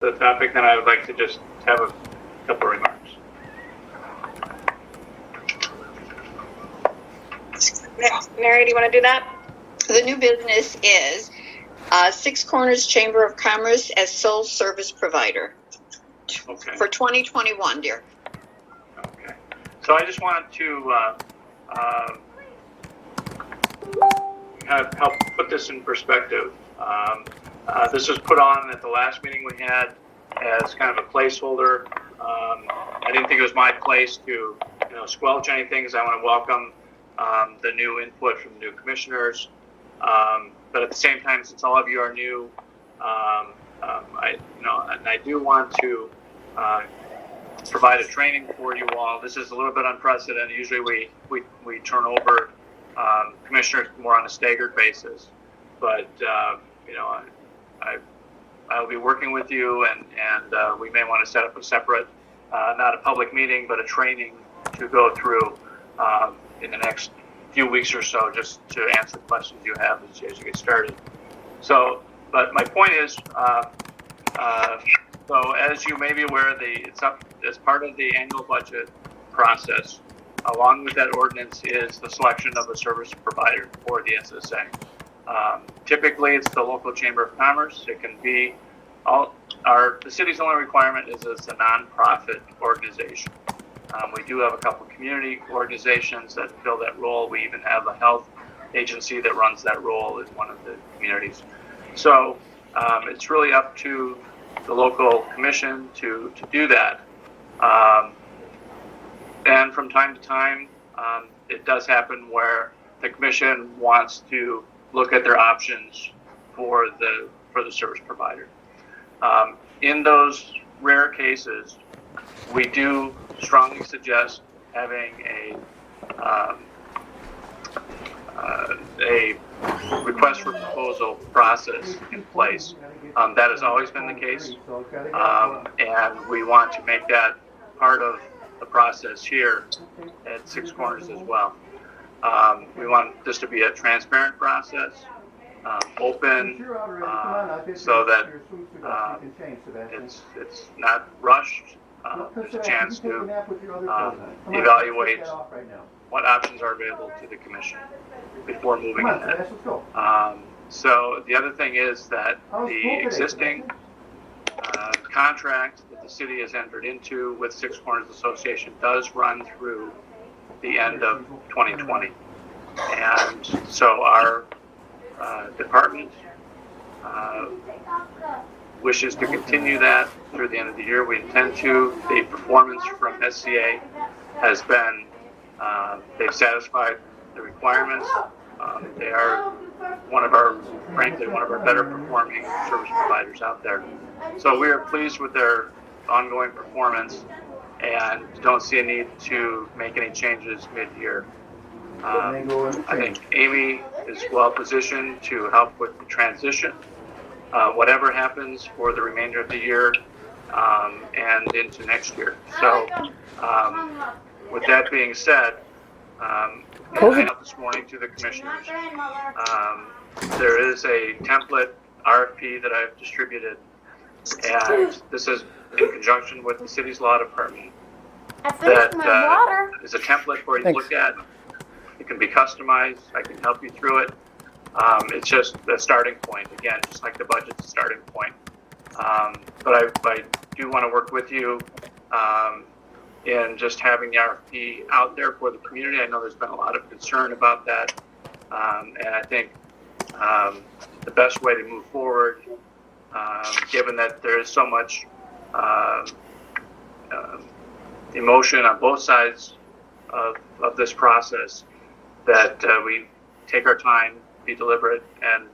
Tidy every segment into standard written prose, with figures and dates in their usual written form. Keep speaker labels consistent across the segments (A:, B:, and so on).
A: the topic, then I would like to just have a couple of remarks.
B: Mary, do you want to do that?
C: The new business is Six Corners Chamber of Commerce as sole service provider
A: Okay.
C: for 2021, dear.
A: Okay. So I just wanted to kind of help put this in perspective. This was put on at the last meeting we had as kind of a placeholder. I didn't think it was my place to, squelch anything, because I want to welcome the new input from the new commissioners. But at the same time, since all of you are new, I do want to provide a training for you all. This is a little bit unprecedented. Usually we turn over commissioners more on a staggered basis, but I'll be working with you, and we may want to set up a separate, not a public meeting, but a training to go through in the next few weeks or so, just to answer the questions you have as you get started. So, but my point is, so as you may be aware, it's up as part of the annual budget process. Along with that ordinance is the selection of a service provider for the SSA. Typically, it's the local chamber of commerce. It can be the city's only requirement is it's a nonprofit organization. We do have a couple of community organizations that fill that role. We even have a health agency that runs that role in one of the communities. So it's really up to the local commission to do that. And from time to time, it does happen where the commission wants to look at their options for the service provider. In those rare cases, we do strongly suggest having a request for proposal process in place. That has always been the case, and we want to make that part of the process here at Six Corners as well. We want this to be a transparent process, open, so that it's not rushed. There's a chance to evaluate what options are available to the commission before moving on that. So the other thing is that the existing contract that the city has entered into with Six Corners Association does run through the end of 2020. And so our department wishes to continue that through the end of the year. We intend to. The performance from SCA has been, they've satisfied the requirements. They are frankly, one of our better performing service providers out there. So we are pleased with their ongoing performance and don't see a need to make any changes mid-year. I think Amy is well positioned to help with the transition, whatever happens for the remainder of the year and into next year. So with that being said, I went out this morning to the commissioners. There is a template RFP that I've distributed, and this is in conjunction with the city's law department. That is a template for you to look at. It can be customized. I can help you through it. It's just the starting point. Again, just like the budget's a starting point. But I do want to work with you in just having the RFP out there for the community. I know there's been a lot of concern about that. And I think the best way to move forward, given that there is so much emotion on both sides of this process, that we take our time, be deliberate, and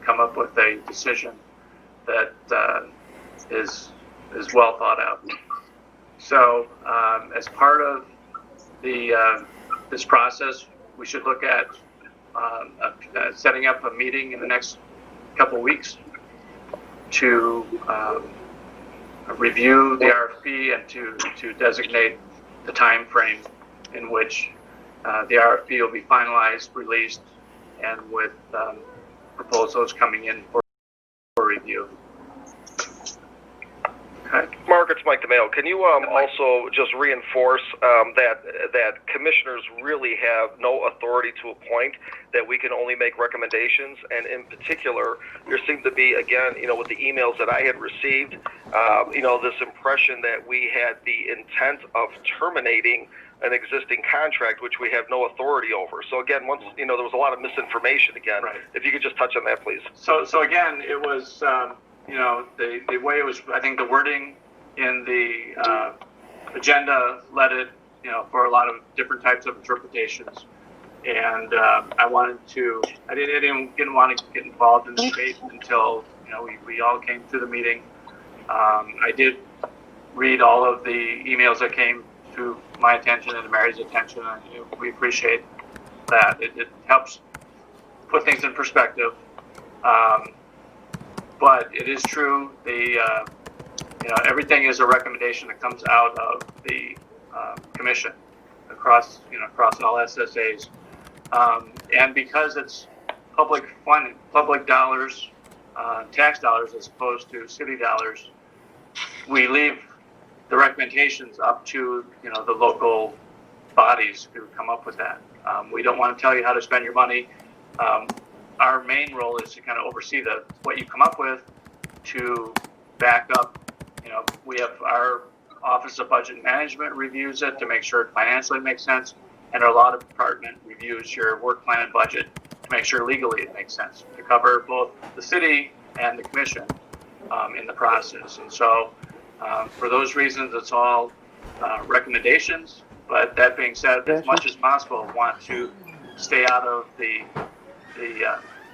A: come up with a decision that is well thought out. So as part of this process, we should look at setting up a meeting in the next couple of weeks to review the RFP and to designate the time frame in which the RFP will be finalized, released, and with proposals coming in for review.
D: it's Mike DeMayo. Can you also just reinforce that commissioners really have no authority to appoint, that we can only make recommendations? And in particular, there seemed to be, again, with the emails that I had received, this impression that we had the intent of terminating an existing contract, which we have no authority over. So again, once, there was a lot of misinformation again.
A: Right.
D: If you could just touch on that, please.
A: So again, it was, the way it was, I think the wording in the agenda led it, for a lot of different types of interpretations. And I didn't want to get involved in the debate until, we all came to the meeting. I did read all of the emails that came to my attention and Mary's attention, and we appreciate that. It helps put things in perspective. But it is true, everything is a recommendation that comes out of the commission across all SSAs. And because it's public funding, public dollars, tax dollars as opposed to city dollars, we leave the recommendations up to the local bodies who come up with that. We don't want to tell you how to spend your money. Our main role is to kind of oversee what you come up with, to back up. We have our Office of Budget Management reviews it to make sure it financially makes sense, and our law department reviews your work plan and budget to make sure legally it makes sense, to cover both the city and the commission in the process. And so for those reasons, it's all recommendations. But that being said, as much as possible, want to stay out of the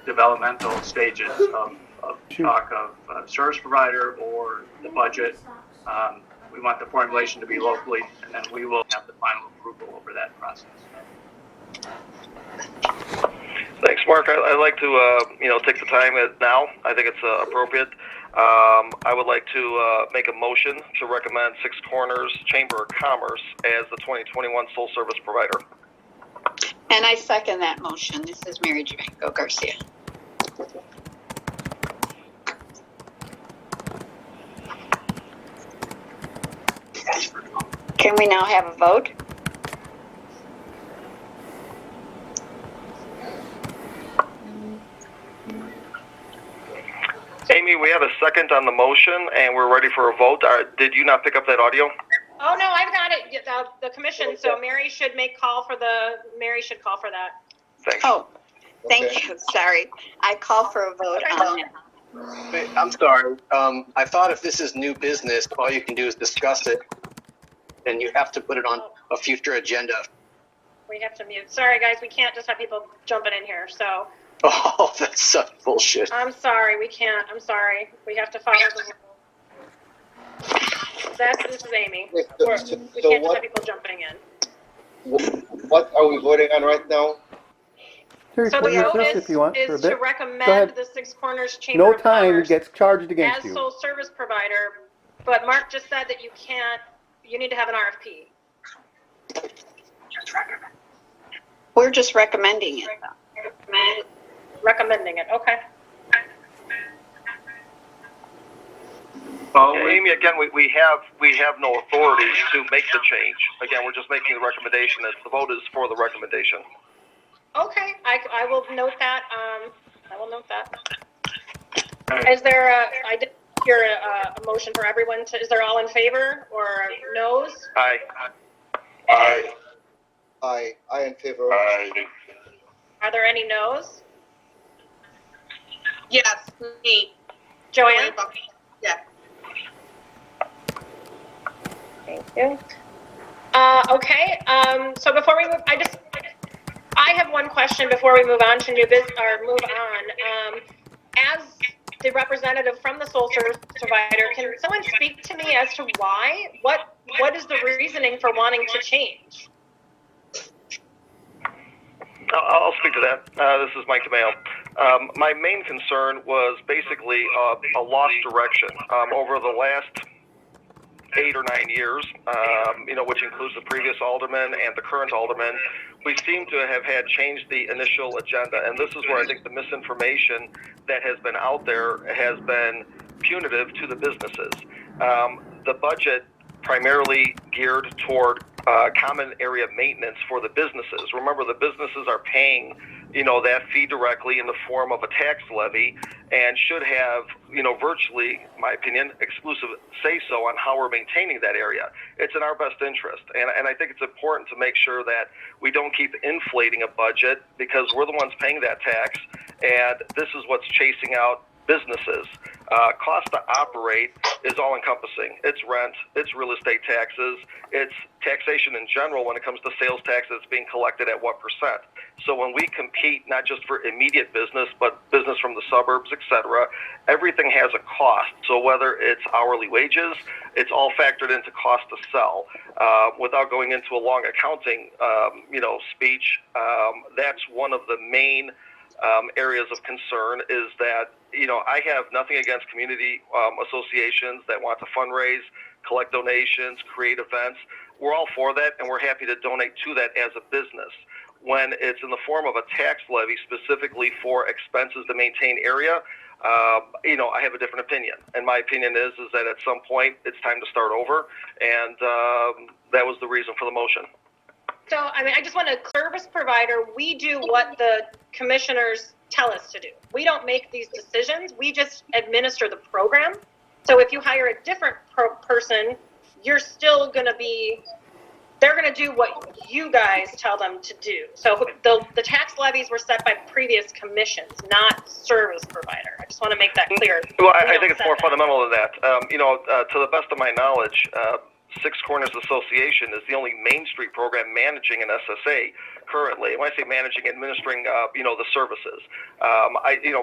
A: developmental stages of talk of service provider or the budget. We want the formulation to be locally, and then we will have the final approval over that process.
D: Thanks, Mark. I'd like to, take the time now. I think it's appropriate. I would like to make a motion to recommend Six Corners Chamber of Commerce as the 2021 sole service provider.
C: And I second that motion. This is Mary Javanko Garcia. Can we now have a vote?
D: Amy, we have a second on the motion, and we're ready for a vote. Did you not pick up that audio?
B: Oh, no, I've got it, the commission, so Mary should call for that.
D: Thanks.
C: Oh, thank you. Sorry. I call for a vote on that.
E: Wait, I'm sorry. I thought if this is new business, all you can do is discuss it, and you have to put it on a future agenda.
B: We have to mute. Sorry, guys, we can't just have people jumping in here, so.
E: Oh, that's such bullshit.
B: I'm sorry, we can't. I'm sorry. We have to follow the rules. This is Amy. We can't just have people jumping in.
F: What are we voting on right now?
B: So the vote
G: if you want, for a
B: is
G: bit.
B: to
G: Go
B: recommend
G: ahead.
B: the Six Corners Chamber
G: No
B: of
G: time
B: Commerce
G: gets charged against
B: as
G: you.
B: sole service provider, but Mark just said that you need to have an RFP.
C: We're just recommending it.
B: Recommending it, okay.
A: Well,
D: Yeah, Amy, again, we have no authority to make the change. Again, we're just making the recommendation. That the vote is for the recommendation.
B: Okay, I will note that. I will note that.
A: Okay.
B: Is there I did hear a motion for everyone is there all in favor or no's?
D: Aye.
F: Aye in favor.
B: Are there any no's?
H: Yes, me.
B: Joanne?
H: Yeah.
B: Thank you. Okay, so before we move, I have one question before we move on to new business, or move on. As the representative from the sole service provider, can someone speak to me as to why? What is the reasoning for wanting to change?
D: I'll speak to that. This is Mike DeMayo. My main concern was basically a lost direction over the last 8 or 9 years, which includes the previous alderman and the current alderman. We seem to have had changed the initial agenda, and this is where I think the misinformation that has been out there has been punitive to the businesses. the budget primarily geared toward common area maintenance for the businesses. Remember, the businesses are paying, that fee directly in the form of a tax levy, and should have, virtually, in my opinion, exclusive say-so on how we're maintaining that area. It's in our best interest, and I think it's important to make sure that we don't keep inflating a budget, because we're the ones paying that tax, and this is what's chasing out businesses. Cost to operate is all encompassing. It's rent, it's real estate taxes, it's taxation in general when it comes to sales tax that's being collected at what percent. So when we compete, not just for immediate business, but business from the suburbs, et cetera, everything has a cost. So whether it's hourly wages, it's all factored into cost to sell. Without going into a long accounting, speech, that's one of the main areas of concern is that, I have nothing against community associations that want to fundraise, collect donations, create events. We're all for that, and we're happy to donate to that as a business. When it's in the form of a tax levy specifically for expenses to maintain area, I have a different opinion. And my opinion is that at some point it's time to start over, and that was the reason for the motion.
B: So, I just want a service provider. We do what the commissioners tell us to do. We don't make these decisions. We just administer the program. So if you hire a different person, you're still going to be, they're going to do what you guys tell them to do. So the tax levies were set by previous commissions, not service provider. I just want to make that clear.
D: Well, I think it's more fundamental than that. To the best of my knowledge, Six Corners Association is the only Main Street program managing an SSA currently. When I say managing, administering, the services.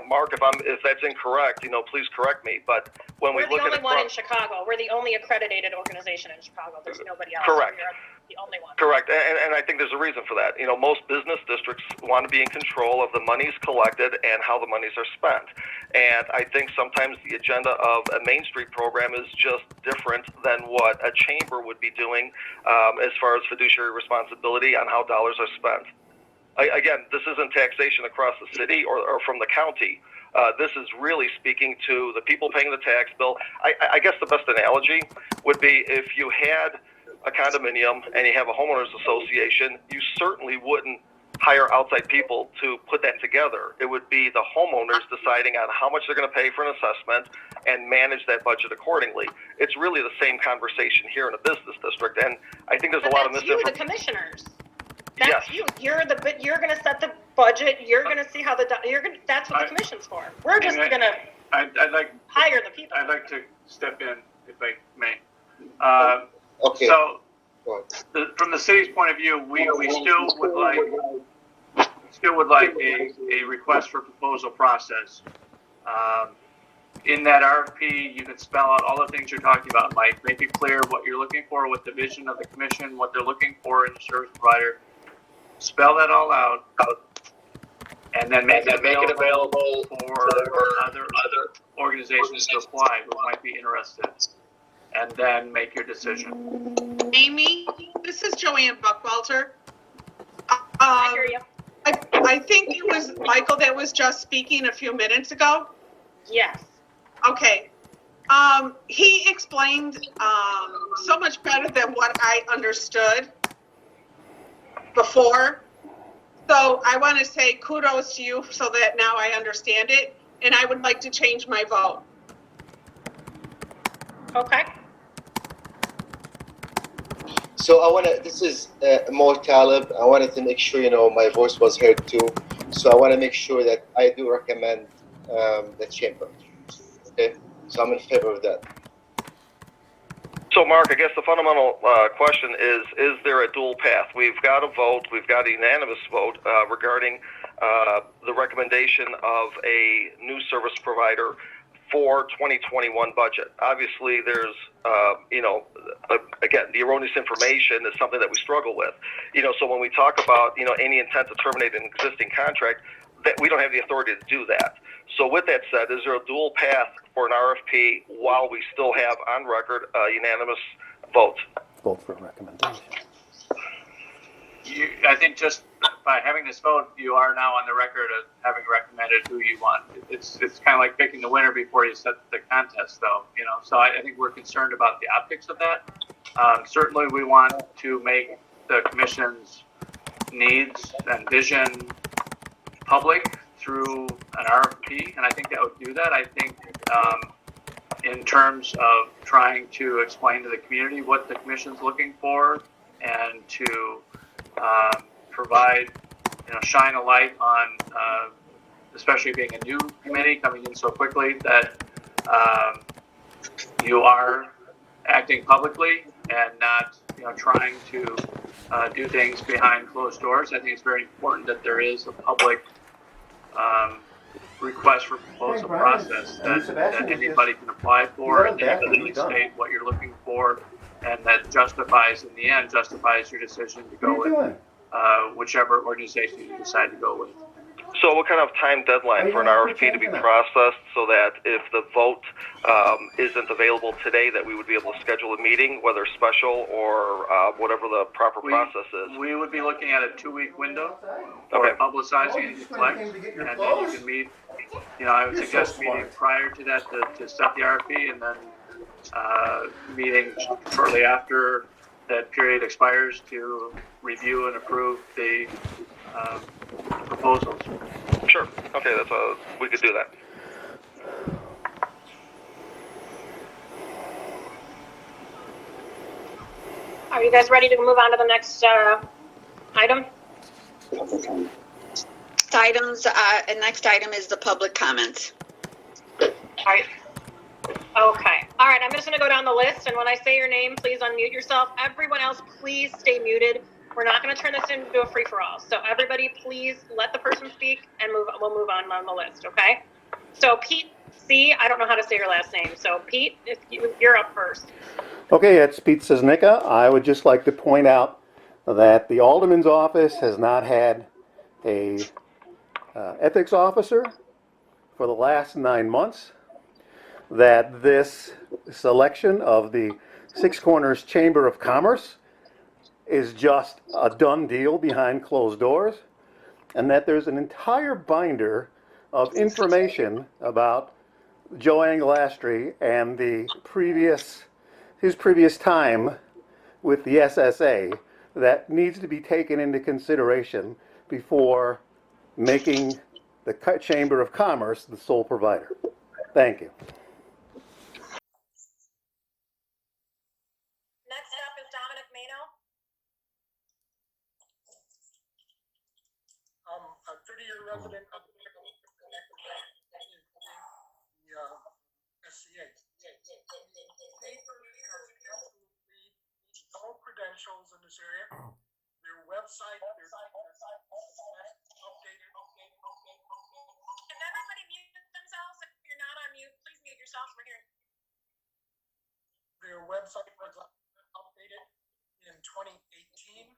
D: Mark, if that's incorrect, please correct me. But when we look at
B: we're the only one in Chicago. We're the only accredited organization in Chicago. There's nobody else.
D: Correct.
B: We're the only one.
D: Correct, and I think there's a reason for that. Most business districts want to be in control of the monies collected and how the monies are spent. And I think sometimes the agenda of a Main Street program is just different than what a chamber would be doing as far as fiduciary responsibility on how dollars are spent. Again, this isn't taxation across the city or from the county. This is really speaking to the people paying the tax bill. I guess the best analogy would be if you had a condominium and you have a homeowners association, you certainly wouldn't hire outside people to put that together. It would be the homeowners deciding on how much they're going to pay for an assessment and manage that budget accordingly. It's really the same conversation here in a business district, and I think there's a lot of misinformation.
B: That's you, the commissioners. That's
D: yes.
B: you. You're going to set the budget. You're going to see how that's what the commission's for. We're just going to hire the people.
A: I'd like to step in, if I may.
F: Okay.
A: So, from the city's point of view, we still would like a request for proposal process. In that RFP, you can spell out all the things you're talking about, Mike. Make it clear what you're looking for, what the vision of the commission, what they're looking for in a service provider. Spell that all out, and then make it available for other organizations to apply who might be interested. And then make your decision.
G: Amy, this is Joanne Buckwalter.
B: I hear you.
G: I think it was Michael that was just speaking a few minutes ago.
B: Yes.
G: Okay. He explained so much better than what I understood before. So I want to say kudos to you so that now I understand it. And I would like to change my vote.
B: Okay.
F: So this is Mo Talib. I wanted to make sure, my voice was heard too. So I want to make sure that I do recommend the chamber. Okay? So I'm in favor of that.
D: So, Mark, I guess the fundamental question is there a dual path? We've got a vote, we've got a unanimous vote regarding the recommendation of a new service provider for 2021 budget. Obviously, there's, again, the erroneous information is something that we struggle with. So when we talk about, any intent to terminate an existing contract, that we don't have the authority to do that. So with that said, is there a dual path for an RFP while we still have on record a unanimous vote?
H: Vote for a recommendation.
A: I think just by having this vote, you are now on the record of having recommended who you want. It's kind of like picking the winner before you set the contest, though. So I think we're concerned about the optics of that. Certainly, we want to make the commission's needs and vision public through an RFP, and I think that would do that. I think in terms of trying to explain to the community what the commission's looking for and to provide, shine a light on, especially being a new committee coming in so quickly, that you are acting publicly and not, trying to do things behind closed doors. I think it's very important that there is a public request for proposal process that anybody can apply for, and that you clearly state what you're looking for, and that justifies your decision to go with whichever organization you decide to go with.
D: So what kind of time deadline for an RFP to be processed so that if the vote isn't available today, that we would be able to schedule a meeting, whether special or whatever the proper process is?
A: We would be looking at a 2-week window for publicizing and collect, and then you can meet, I would suggest meeting prior to that to set the RFP, and then meeting shortly after that period expires to review and approve the proposals.
D: Sure. Okay, we could do that.
B: Are you guys ready to move on to the next item?
C: Next item is the public comments.
B: All right. Okay. All right. I'm just going to go down the list, and when I say your name, please unmute yourself. Everyone else, please stay muted. We're not going to turn this into a free-for-all. So everybody, please let the person speak, and we'll move on the list, okay? So Pete C., I don't know how to say your last name. So Pete, you're up first.
H: Okay, it's Pete Cisnica. I would just like to point out that the Alderman's office has not had a ethics officer for the last 9 months, that this selection of the Six Corners Chamber of Commerce is just a done deal behind closed doors, and that there's an entire binder of information about Joe Angelastri and his previous time with the SSA that needs to be taken into consideration before making the Chamber of Commerce the sole provider. Thank you.
B: Next up is Dominic Mano.
I: A 30-year resident of the SCA. No credentials in this area. Their website, their updated.
B: Can everybody mute themselves? If you're not on mute, please mute yourself. We're hearing.
I: Their website was updated in 2018.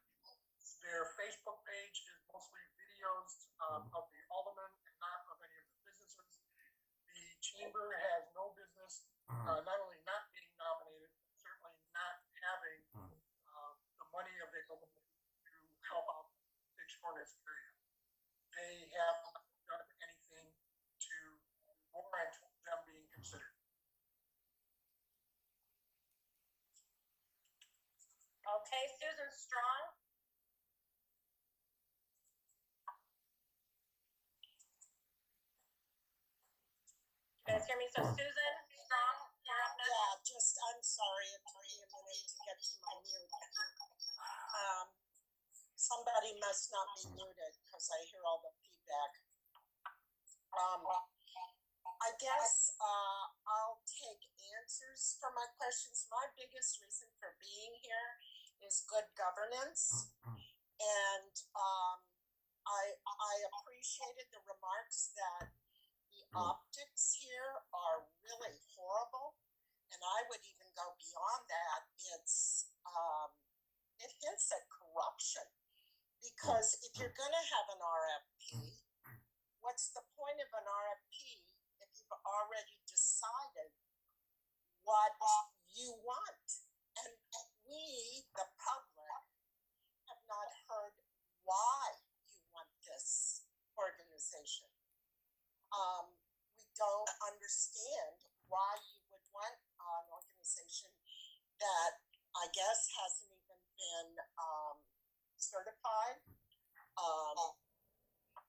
I: Their Facebook page is mostly videos of the alderman and not of any of the businesses. The chamber has no business, not only not being nominated, but certainly not having the money available to help out the Six Corners area. They have not done anything to warrant them being considered.
B: Okay, Susan Strong. You guys hear me? So Susan Strong, you're up next.
J: Yeah, I'm sorry, it took me a minute to get to my mute. Somebody must not be muted because I hear all the feedback. I guess I'll take answers for my questions. My biggest reason for being here is good governance. And I appreciated the remarks that the optics here are really horrible, and I would even go beyond that. It hints at corruption, because if you're going to have an RFP, what's the point of an RFP if you've already decided what you want? And we, the public, have not heard that I guess hasn't even been certified.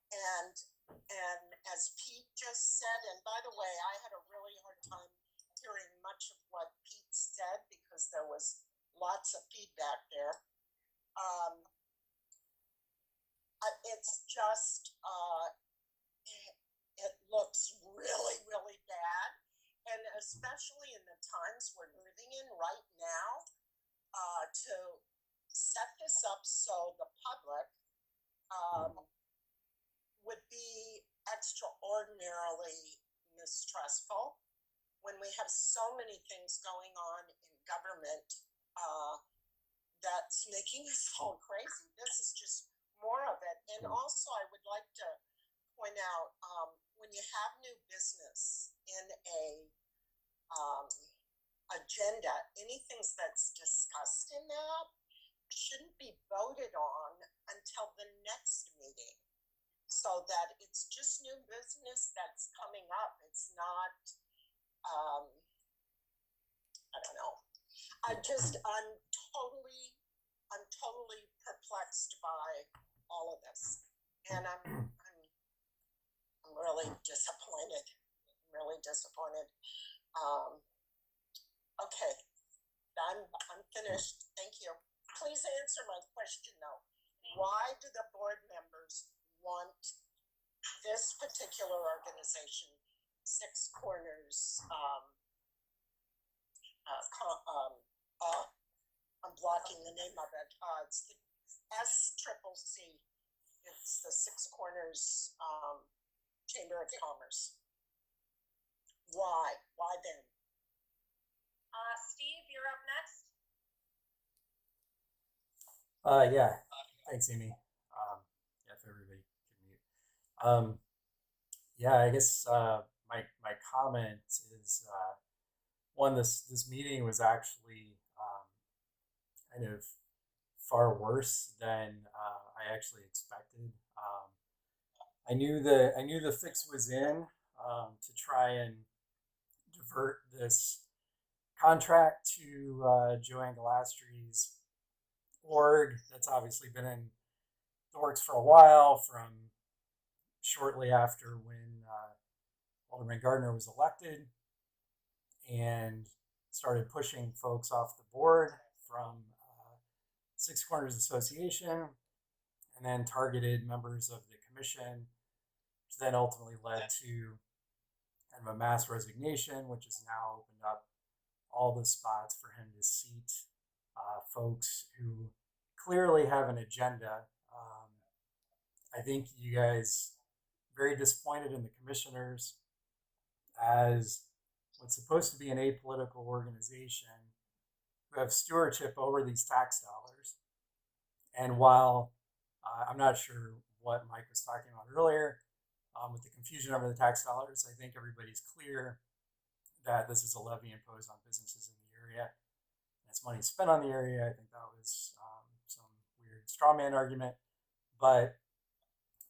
J: And as Pete just said, and by the way, I had a really hard time hearing much of what Pete said because there was lots of feedback there. It's just, it looks really, really bad. And especially in the times we're living in right now, to set this up so the public would be extraordinarily mistrustful when we have so many things going on in government that's making us all crazy. This is just more of it. And also, I would like to point out when you have new business in a agenda, anything that's discussed in that shouldn't be voted on until the next meeting, so that it's just new business that's coming up. It's not, I don't know. I'm totally perplexed by all of this, and I'm really disappointed. Okay, I'm finished. Thank you. Please answer my question though. Why do the board members want this particular organization, Six Corners? I'm blocking the name of it. It's the SSSA. It's the Six Corners Chamber of Commerce. Why? Why them?
B: Steve, you're up next.
K: Yeah, thanks, Amy. If everybody can mute. Yeah, I guess my comment is one. This meeting was actually kind of far worse than I actually expected. I knew the fix was in to try and divert this contract to Joe Angelastri's org that's obviously been in the works for a while, from shortly after when Alderman Gardner was elected, and started pushing folks off the board from Six Corners Association, and then targeted members of the commission, which then ultimately led to kind of a mass resignation, which has now opened up all the spots for him to seat folks who clearly have an agenda. I think you guys very disappointed in the commissioners as what's supposed to be an apolitical organization who have stewardship over these tax dollars. And while I'm not sure what Mike was talking about earlier with the confusion over the tax dollars, I think everybody's clear that this is a levy imposed on businesses in the area. It's money spent on the area. I think that was some weird straw man argument. But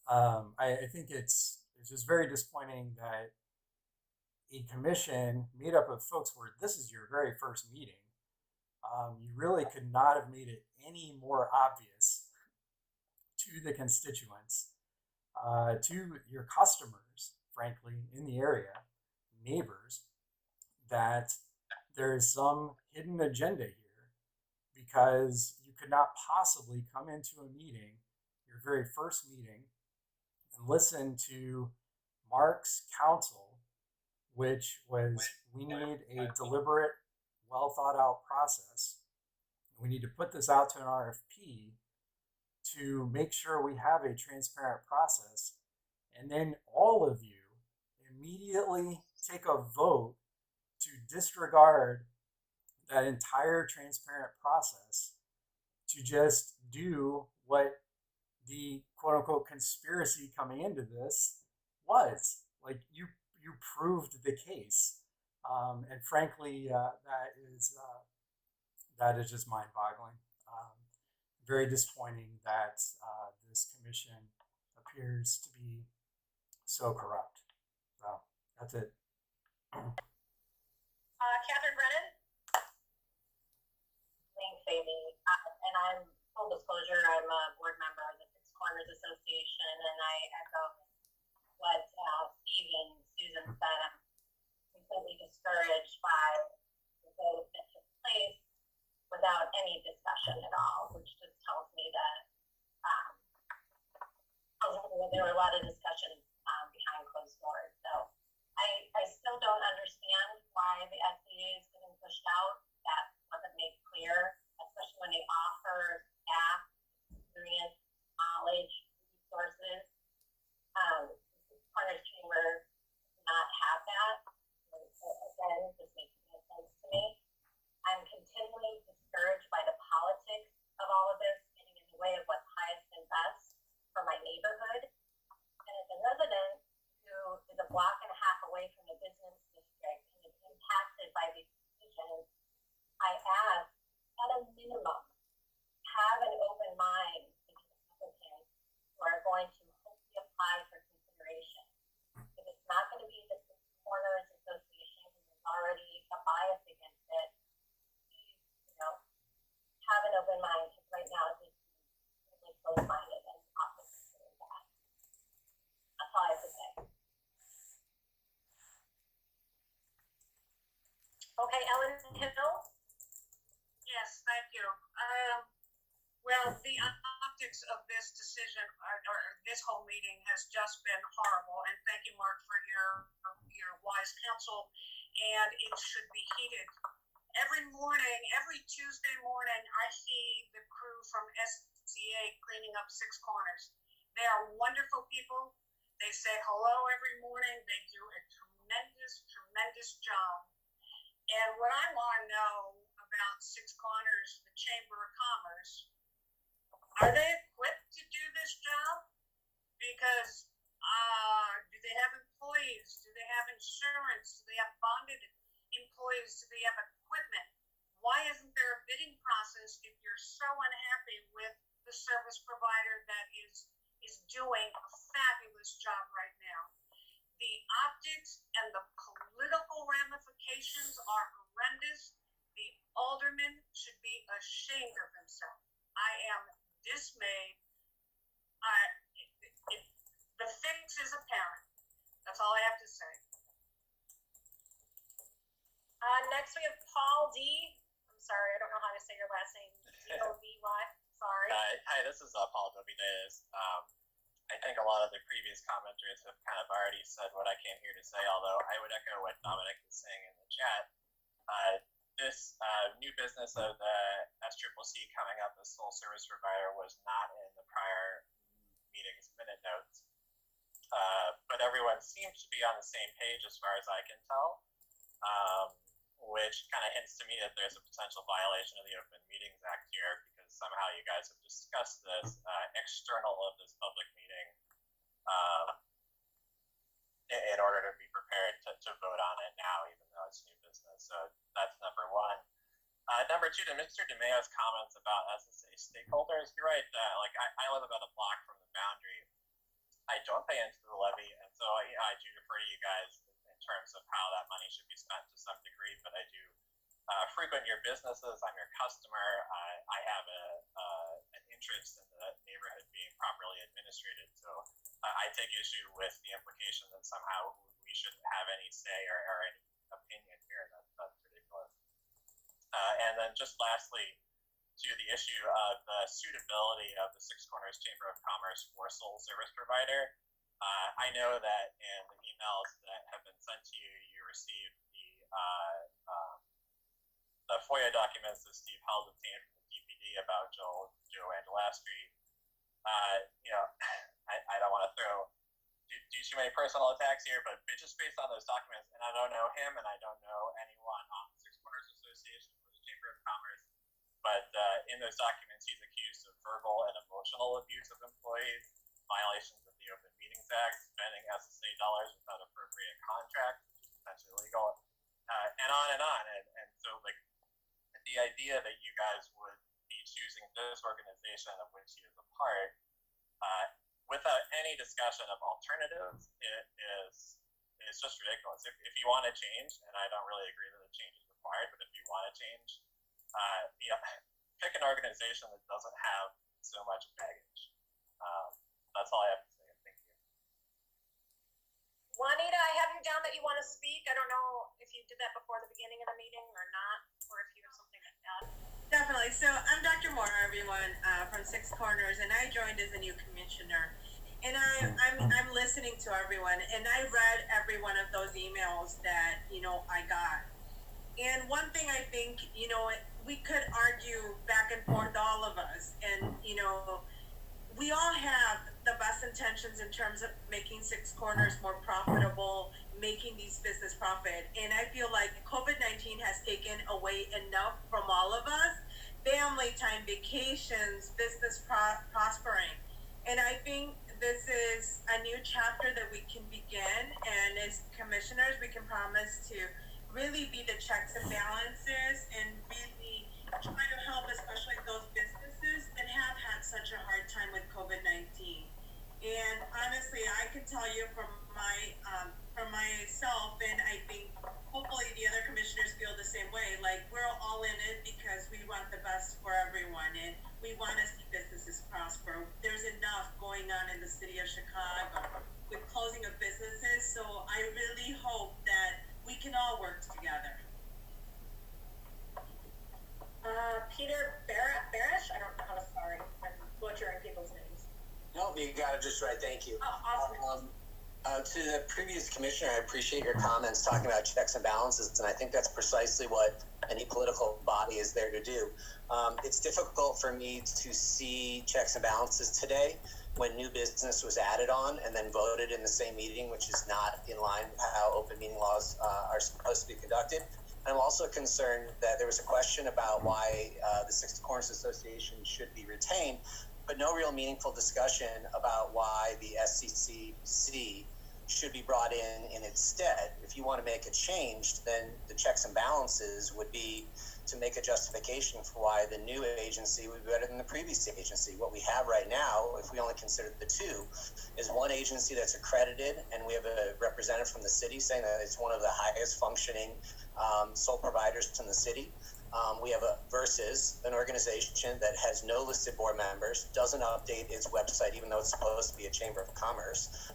K: I think it's just very disappointing that a commission made up of folks where this is your very first meeting. You really could not have made it any more obvious to the constituents, to your customers, frankly, in the area, neighbors, that there is some hidden agenda here, because you could not possibly come into a meeting, your very first meeting, and listen to Mark's counsel, which was, we need a deliberate, well thought out process. We need to put this out to an RFP to make sure we have a transparent process. And then all of you immediately take a vote to disregard that entire transparent process, to just do what the quote unquote conspiracy coming into this was. Like, you proved the case. And frankly, that is just mind-boggling. Very disappointing that this commission appears to be so corrupt. So that's it.
B: Catherine Brennan.
L: disclosure, I'm a board member of the Six Corners Association, and I echo what Steve and Susan said. I'm completely discouraged by the vote that took place without any discussion at all, which just tells me that there were a lot of discussions behind closed doors. So I still don't understand why the SCA is getting pushed out. That wasn't made clear, especially when they offer staff, experience, knowledge, resources. Corners Chamber does not have that. Again, this makes no sense to me. I'm continually discouraged by the politics of all of this getting in the way of what's highest and best for my neighborhood. And as a resident who is a block and a half away from the business district and is impacted by these decisions, I ask, at a minimum, have an open mind to the applicants who are going to hopefully apply for consideration. If it's not going to be the Six Corners Association, who is already a bias against it, please, have an open mind, because right now it's really closed-minded and opposite of that. That's all I have to say. Okay, Ellen Hill?
G: Yes, thank you. Well, the optics of this decision or this whole meeting has just been horrible. And thank you, Mark, for your wise counsel. And it should be heeded. Every morning, every Tuesday morning, I see the crew from SCA cleaning up Six Corners. They are wonderful people. They say hello every morning. They do a tremendous, tremendous job. And what I want to know about Six Corners, the Chamber of Commerce, are they equipped to do this job? Because do they have employees? Do they have insurance? Do they have bonded employees? Do they have equipment? Why isn't there a bidding process if you're so unhappy with the service provider that is doing a fabulous job right now? The optics and the political ramifications are horrendous. The alderman should be ashamed of himself. I am dismayed. The fix is apparent. That's all I have to say.
B: Next we have Paul D. I'm sorry, I don't know how to say your last name. D-O-V-Y. Sorry.
M: Hi, this is Paul Dobides. I think a lot of the previous commenters have kind of already said what I came here to say, although I would echo what Dominic is saying in the chat. This new business of the SCCC coming up as sole service provider was not in the prior meeting's minute notes. But everyone seems to be on the same page as far as I can tell, which kind of hints to me that there's a potential violation of the Open Meetings Act here, because somehow you guys have discussed this external of this public meeting in order to be prepared to vote on it now, even though it's new business. So that's number one. Number two, to Mr. DeMeo's comments about SSA stakeholders, you're right. I live about a block from the boundary. I don't pay into the levy, and so I do defer to you guys in terms of how that money should be spent to some degree, but I do frequent your businesses. I'm your customer. I have an interest in the neighborhood being properly administrated, so I take issue with the implication that somehow we shouldn't have any say or any opinion here. That's ridiculous. And then just lastly, to the issue of the suitability of the Six Corners Chamber of Commerce for sole service provider. I know that in the emails that have been sent to you, you received the FOIA documents that Steve Held obtained from the DPD about Joe Angelastri. I don't want to do too many personal attacks here, but just based on those documents, and I don't know him, and I don't know anyone on the Six Corners Association or the Chamber of Commerce, but in those documents, he's accused of verbal and emotional abuse of employees, violations of the Open Meetings Act, spending SSA dollars without appropriate contract, which is potentially illegal, and on and on. And so, the idea that you guys would be choosing this organization of which he is a part, without any discussion of alternatives, is just ridiculous. If you want to change, and I don't really agree that a change is required, but if you want to change, pick an organization that doesn't have so much baggage. That's all I have to say. Thank you.
B: Juanita, I have you down that you want to speak. I don't know if you did that before the beginning of the meeting or not, or if you have something to add.
N: Definitely. So I'm Dr. Moore, everyone, from Six Corners, and I joined as a new commissioner. And I'm listening to everyone, and I read every one of those emails that, I got. And one thing I think, we could argue back and forth, all of us, and, we all have the best intentions in terms of making Six Corners more profitable, making these business profit. And I feel like COVID-19 has taken away enough from all of us, family time, vacations, business prospering. And I think this is a new chapter that we can begin. And as commissioners, we can promise to really be the checks and balances and really try to help, especially those businesses that have had such a hard time with COVID-19. And honestly, I can tell you from myself, and I think hopefully the other commissioners feel the same way, like we're all in it because we want the best for everyone, and we want to see businesses prosper. There's enough going on in the city of Chicago with closing of businesses, so I really hope that we can all work together.
B: Peter Barish, I don't know how to, sorry, I'm butchering people's names.
O: No, you got it just right. Thank you.
B: Oh, awesome.
O: To the previous commissioner, I appreciate your comments talking about checks and balances, and I think that's precisely what any political body is there to do. It's difficult for me to see checks and balances today when new business was added on and then voted in the same meeting, which is not in line with how open meeting laws are supposed to be conducted. I'm also concerned that there was a question about why the Six Corners Association should be retained, but no real meaningful discussion about why the SCCC should be brought in its stead. If you want to make a change, then the checks and balances would be to make a justification for why the new agency would be better than the previous agency. What we have right now, if we only consider the two, is one agency that's accredited, and we have a representative from the city saying that it's one of the highest functioning sole providers in the city. We have versus an organization that has no listed board members, doesn't update its website even though it's supposed to be a chamber of commerce,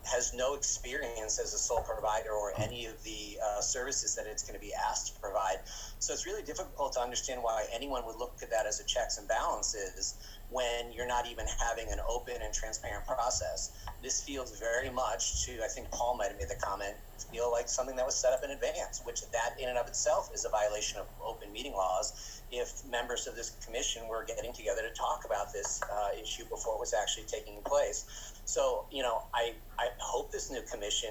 O: has no experience as a sole provider or any of the services that it's going to be asked to provide. So it's really difficult to understand why anyone would look at that as a checks and balances when you're not even having an open and transparent process. This feels very much to, I think Paul might have made the comment, feel like something that was set up in advance, which that in and of itself is a violation of open meeting laws if members of this commission were getting together to talk about this issue before it was actually taking place. So, I hope this new commission,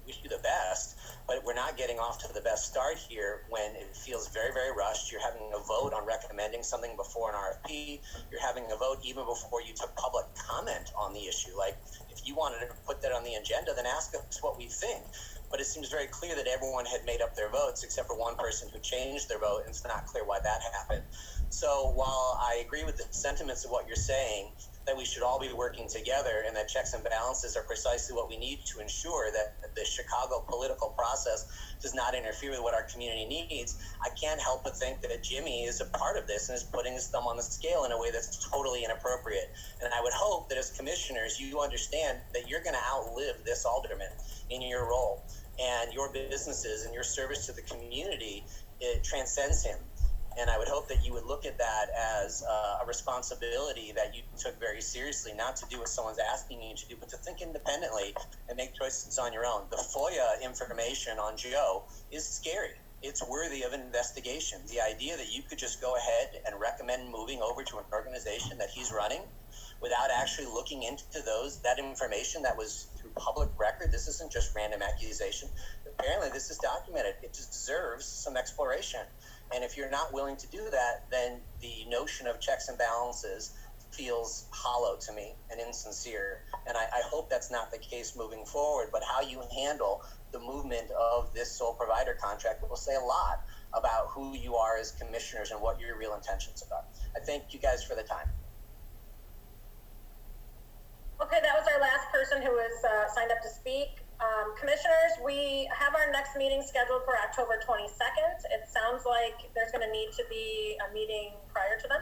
O: wish you the best, but we're not getting off to the best start here when it feels very, very rushed. You're having a vote on recommending something before an RFP. You're having a vote even before you took public comment on the issue. Like, if you wanted to put that on the agenda, then ask us what we think. But it seems very clear that everyone had made up their votes except for one person who changed their vote, and it's not clear why that happened. So while I agree with the sentiments of what you're saying, that we should all be working together and that checks and balances are precisely what we need to ensure that the Chicago political process does not interfere with what our community needs, I can't help but think that Jimmy is a part of this and is putting his thumb on the scale in a way that's totally inappropriate. And I would hope that as commissioners, you understand that you're going to outlive this alderman in your role, and your businesses and your service to the community, it transcends him. And I would hope that you would look at that as a responsibility that you took very seriously, not to do what someone's asking you to do, but to think independently and make choices on your own. The FOIA information on Joe is scary. It's worthy of an investigation. The idea that you could just go ahead and recommend moving over to an organization that he's running without actually looking into that information that was through public record. This isn't just random accusation. Apparently this is documented. It deserves some exploration. And if you're not willing to do that, then the notion of checks and balances feels hollow to me and insincere. And I hope that's not the case moving forward, but how you handle the movement of this sole provider contract will say a lot about who you are as commissioners and what your real intentions are. I thank you guys for the time.
B: Okay, that was our last person who was signed up to speak. Commissioners, we have our next meeting scheduled for October 22nd. It sounds like there's going to need to be a meeting prior to then.